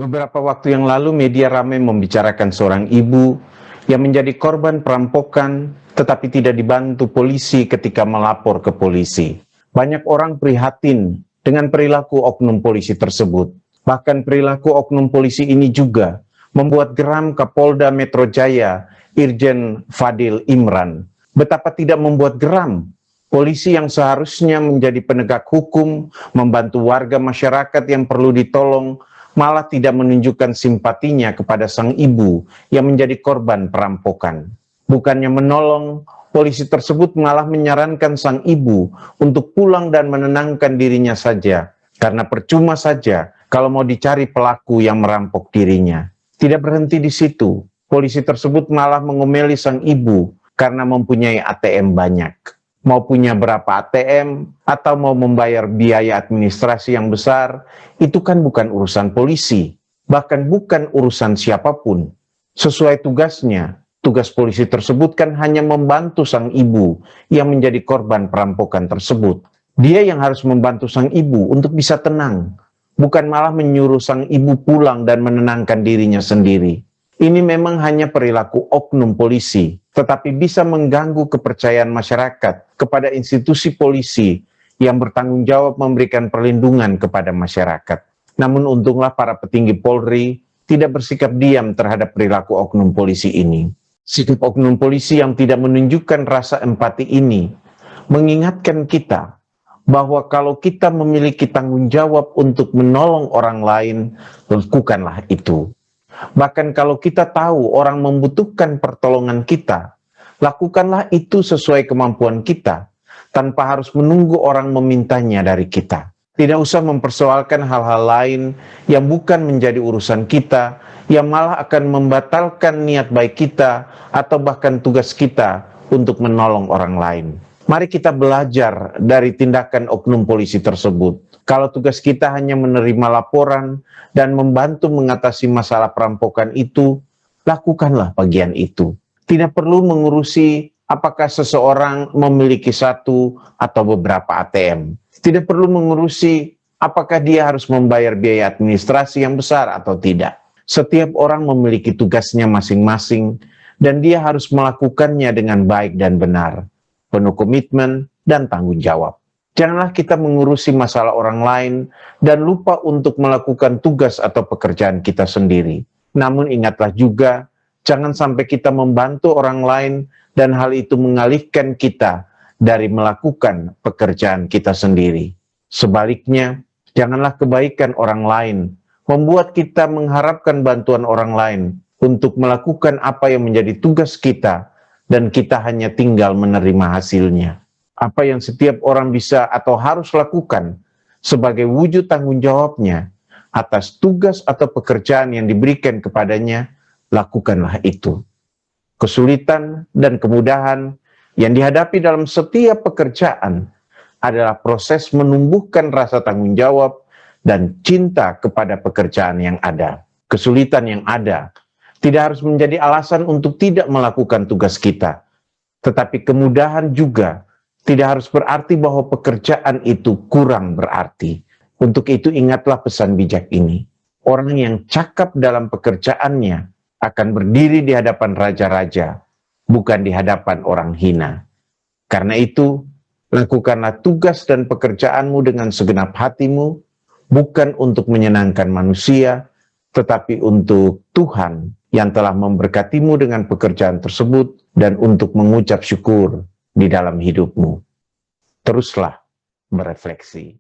Beberapa waktu yang lalu media ramai membicarakan seorang ibu yang menjadi korban perampokan tetapi tidak dibantu polisi ketika melapor ke polisi. Banyak orang prihatin dengan perilaku oknum polisi tersebut. Bahkan perilaku oknum polisi ini juga membuat geram Kapolda Metro Jaya, Irjen Fadil Imran. Betapa tidak membuat geram polisi yang seharusnya menjadi penegak hukum, membantu warga masyarakat yang perlu ditolong, malah tidak menunjukkan simpatinya kepada sang ibu yang menjadi korban perampokan. Bukannya menolong, polisi tersebut malah menyarankan sang ibu untuk pulang dan menenangkan dirinya saja, karena percuma saja kalau mau dicari pelaku yang merampok dirinya. Tidak berhenti di situ, polisi tersebut malah mengomeli sang ibu karena mempunyai ATM banyak. Mau punya berapa ATM, atau mau membayar biaya administrasi yang besar, itu kan bukan urusan polisi, bahkan bukan urusan siapapun. Sesuai tugasnya, tugas polisi tersebut kan hanya membantu sang ibu yang menjadi korban perampokan tersebut. Dia yang harus membantu sang ibu untuk bisa tenang, bukan malah menyuruh sang ibu pulang dan menenangkan dirinya sendiri. Ini memang hanya perilaku oknum polisi, tetapi bisa mengganggu kepercayaan masyarakat kepada institusi polisi yang bertanggung jawab memberikan perlindungan kepada masyarakat. Namun untunglah para petinggi Polri tidak bersikap diam terhadap perilaku oknum polisi ini. Sikap oknum polisi yang tidak menunjukkan rasa empati ini mengingatkan kita bahwa kalau kita memiliki tanggung jawab untuk menolong orang lain, lakukanlah itu. Bahkan kalau kita tahu orang membutuhkan pertolongan kita, lakukanlah itu sesuai kemampuan kita, tanpa harus menunggu orang memintanya dari kita. Tidak usah mempersoalkan hal-hal lain yang bukan menjadi urusan kita, yang malah akan membatalkan niat baik kita, atau bahkan tugas kita untuk menolong orang lain. Mari kita belajar dari tindakan oknum polisi tersebut. Kalau tugas kita hanya menerima laporan dan membantu mengatasi masalah perampokan itu, lakukanlah bagian itu. Tidak perlu mengurusi apakah seseorang memiliki satu atau beberapa ATM. Tidak perlu mengurusi apakah dia harus membayar biaya administrasi yang besar atau tidak. Setiap orang memiliki tugasnya masing-masing dan dia harus melakukannya dengan baik dan benar, penuh komitmen dan tanggung jawab. Janganlah kita mengurusi masalah orang lain dan lupa untuk melakukan tugas atau pekerjaan kita sendiri. Namun ingatlah juga, jangan sampai kita membantu orang lain dan hal itu mengalihkan kita dari melakukan pekerjaan kita sendiri. Sebaliknya, janganlah kebaikan orang lain membuat kita mengharapkan bantuan orang lain untuk melakukan apa yang menjadi tugas kita dan kita hanya tinggal menerima hasilnya. Apa yang setiap orang bisa atau harus lakukan sebagai wujud tanggung jawabnya atas tugas atau pekerjaan yang diberikan kepadanya, lakukanlah itu. Kesulitan dan kemudahan yang dihadapi dalam setiap pekerjaan adalah proses menumbuhkan rasa tanggung jawab dan cinta kepada pekerjaan yang ada. Kesulitan yang ada tidak harus menjadi alasan untuk tidak melakukan tugas kita, tetapi kemudahan juga tidak harus berarti bahwa pekerjaan itu kurang berarti. Untuk itu ingatlah pesan bijak ini. Orang yang cakap dalam pekerjaannya akan berdiri di hadapan raja-raja, bukan di hadapan orang hina. Karena itu, lakukanlah tugas dan pekerjaanmu dengan segenap hatimu, bukan untuk menyenangkan manusia, tetapi untuk Tuhan yang telah memberkatimu dengan pekerjaan tersebut dan untuk mengucap syukur di dalam hidupmu. Teruslah berefleksi.